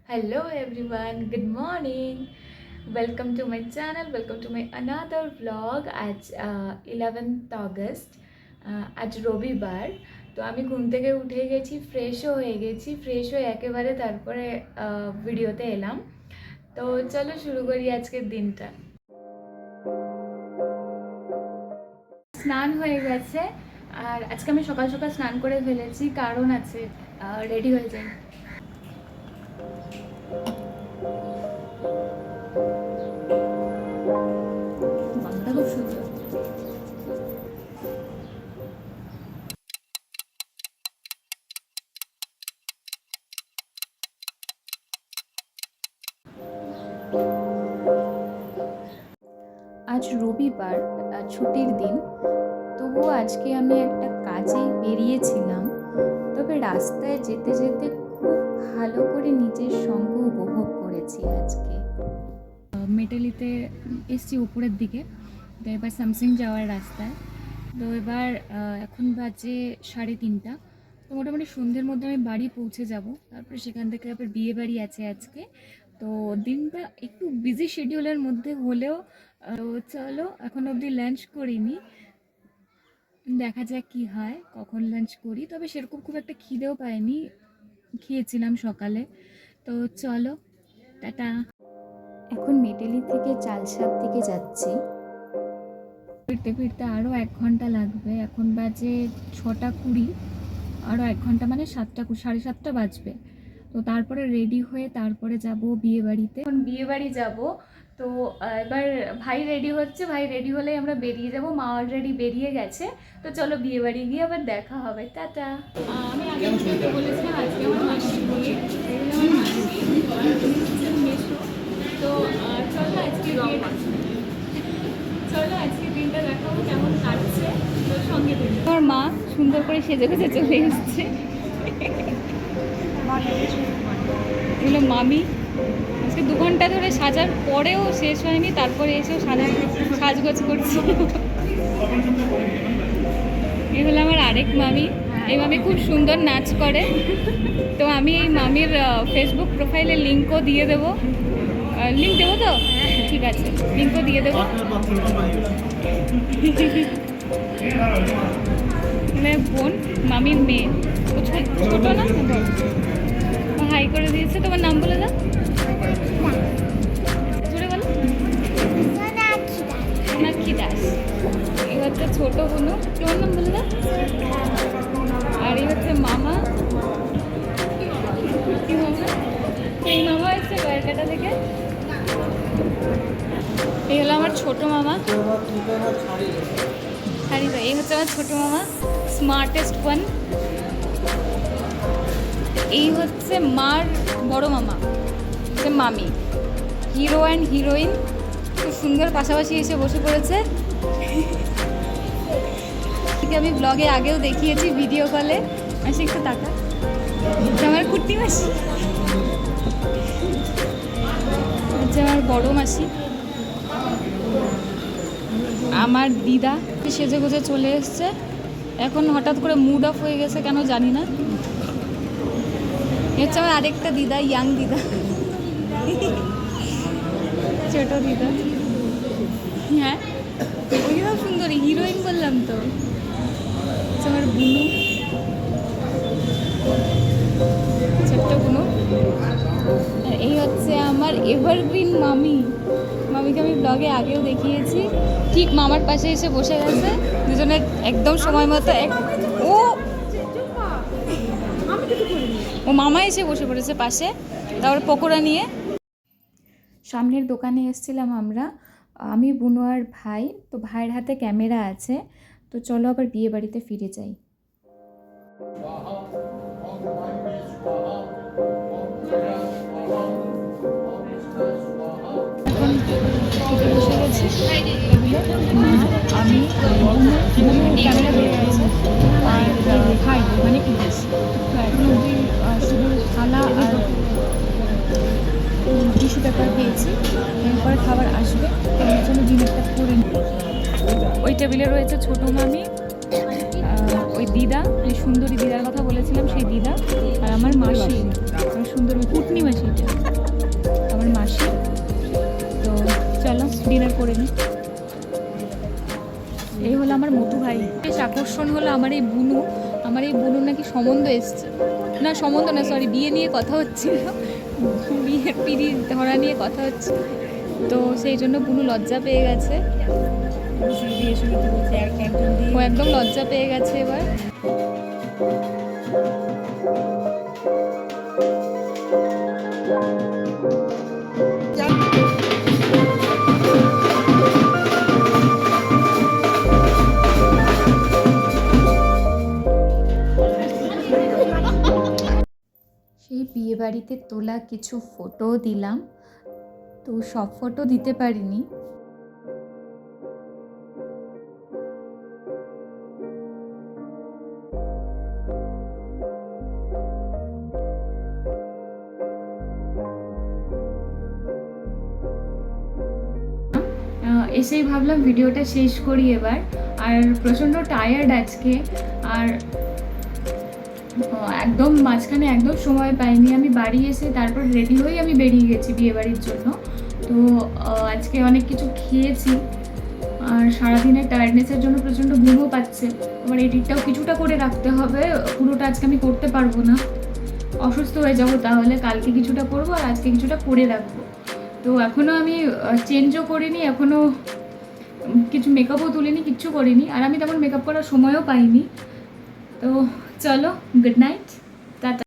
Hello everyone, good morning. Welcome to my channel, welcome to my another vlog. আজ 11th August, আজ রবিবার। তো আমি ঘুম থেকে উঠে গেছি, ফ্রেশও হয়ে গেছি, ফ্রেশ হয়ে একেবারে তারপরে ভিডিওতে এলাম। তো চলো শুরু করি আজকের দিনটা। স্নান হয়ে গেছে আর আজকে আমি সকাল সকাল স্নান করে ফেলেছি, কারণ আছে, রেডি হয়ে যাই। খুব সুন্দর। আজ রবিবার, ছুটির দিন, তবুও আজকে আমি একটা কাজে বেরিয়েছিলাম। তবে রাস্তায় যেতে যেতে খুব ভালো করে নিজের সঙ্গ উপভোগ করেছি আজকে। মেটালিতে এসছি উপরের দিকে, তো এবার সামসিং যাওয়ার রাস্তায়। তো এবার এখন বাজে 3:30। তো মোটামুটি সন্ধ্যের মধ্যে আমি বাড়ি পৌঁছে যাব। তারপরে সেখান থেকে আবার বিয়ে বাড়ি আছে আজকে। তো দিনটা একটু বিজি শিডিউলের মধ্যে হলেও চলো, এখন অবধি লাঞ্চ করিনি, দেখা যাক কি হয়, কখন লাঞ্চ করি। তবে সেরকম খুব একটা খিদেও পাইনি, খেয়েছিলাম সকালে। তো চলো, টাটা। এখন মেটেলি থেকে চালসার দিকে যাচ্ছি। ফিরতে ফিরতে আরও 1 ঘন্টা লাগবে। এখন বাজে 6:20, আরও 1 ঘন্টা মানে 7:20, 7:30 বাজবে। তো তারপরে রেডি হয়ে তারপরে যাব বিয়ে বাড়িতে। এখন বিয়ে বাড়ি যাব। তো এবার ভাই রেডি হচ্ছে, ভাই রেডি হলেই আমরা বেরিয়ে যাব। মা অলরেডি বেরিয়ে গেছে। তো চলো বিয়ে বাড়ি গিয়ে আবার দেখা হবে, টাটা। আমি আগে বলেছিলাম আজকে আমার মাসি বলি, তো চলো আজকে আজকে দিনটা দেখাবো কেমন কাটছে, তোর সঙ্গে দিন। আমার মা সুন্দর করে সেজে গুজে চলে এসছে। এগুলো মামি আজকে 2 ঘন্টা ধরে সাজার পরেও শেষ হয়নি, তারপরে এসেও সাজগোজ করছি। এই হলো আমার আরেক মামি। এই মামি খুব সুন্দর নাচ করে। তো আমি এই মামির ফেসবুক প্রোফাইলের লিঙ্কও দিয়ে দেবো। লিঙ্ক দেবো তো? ঠিক আছে, লিঙ্কও দিয়ে দেবো। বোন, মামির মেয়ে, ছোটো না, হাই করে দিয়েছে। তোমার নাম বলে দাও, জোরে বলো। সোনাক্ষী দাস। এই হচ্ছে ছোটো বোনু, তোমার নাম বলে দাও। আর এই হচ্ছে মামা। কি মামা? এই মামা এসছে কয়েকটা থেকে। এই হলো আমার ছোট মামা। এই হচ্ছে আমার ছোট মামা, স্মার্টেস্ট ওয়ান। এই হচ্ছে মার বড় মামা, হচ্ছে মামি। হিরো অ্যান্ড হিরোইন খুব সুন্দর পাশাপাশি এসে বসে পড়েছে। আমি ব্লগে আগেও দেখিয়েছি ভিডিও কলে। মাসি একটু টাকা, আমার কুর্তি মাসি, হচ্ছে আমার বড় মাসি। আমার দিদা সেজে গুজে চলে এসছে। এখন হঠাৎ করে মুড অফ হয়ে গেছে কেন জানি না। হচ্ছে আমার আরেকটা দিদা, ইয়াং দিদা, ছোট দিদা। হ্যাঁ, ওই সব সুন্দরী হিরোইন বললাম তো। হচ্ছে আমার বুনু, ছোট্ট বুনু। আর এই হচ্ছে আমার এভারগ্রিন মামি। মামিকে আমি ব্লগে আগেও দেখিয়েছি। ঠিক মামার পাশে এসে বসে গেছে, দুজনের একদম সময় মতো। ও মামা এসে বসে পড়েছে পাশে, তারপর পকোড়া নিয়ে। সামনের দোকানে এসেছিলাম আমরা, আমি বুনু আর ভাই। তো ভাইয়ের হাতে ক্যামেরা আছে। তো চলো আবার বিয়ে বাড়িতে ফিরে যাই। এখন বসে গেছি, মা, আমি, ক্যামেরা দিয়ে গেছে, আর ভাই মানে ইলিশ। তো এখন অবধি শুধু থালা আর টিস্যু পেপার পেয়েছি, এরপরে খাবার আসবে। তার জন্য ডিনারটা করে নিই। ওই টেবিলে রয়েছে ছোট মামি, ওই দিদা, যে সুন্দরী দিদার কথা বলেছিলাম সেই দিদা, আর আমার মাসি, সুন্দরী কুটনি মাসি। করে নিই। এই হলো আমার মধু ভাই। বেশ আকর্ষণ হলো আমার এই বুনু। আমার এই বুনুর নাকি সম্বন্ধ এসছে, না সম্বন্ধ না সরি, বিয়ে নিয়ে কথা হচ্ছিল, বিয়ের পিড়ি ধরা নিয়ে কথা হচ্ছে। তো সেই জন্য বুনু লজ্জা পেয়ে গেছে, ও একদম লজ্জা পেয়ে গেছে এবার। সেই বিয়েবাড়িতে তোলা কিছু ফটো দিলাম, তো সব ফটো দিতে পারিনি। এসেই ভাবলাম ভিডিওটা শেষ করি এবার। আর প্রচণ্ড টায়ার্ড আজকে, আর একদম মাঝখানে একদম সময় পাইনি। আমি বাড়ি এসে তারপর রেডি হয়েই আমি বেরিয়ে গেছি বিয়েবাড়ির জন্য। তো আজকে অনেক কিছু খেয়েছি, আর সারাদিনের টায়ার্ডনেসের জন্য প্রচণ্ড ঘুমও পাচ্ছে। আমার এডিটটাও কিছুটা করে রাখতে হবে, পুরোটা আজকে আমি করতে পারবো না, অসুস্থ হয়ে যাবো তাহলে। কালকে কিছুটা করবো আর আজকে কিছুটা করে রাখবো। তো এখনও আমি চেঞ্জও করিনি, এখনও কিছু মেকআপও তুলিনি, কিচ্ছু করিনি। আর আমি তেমন মেকআপ করার সময়ও পাইনি। তো চলো, গুড নাইট।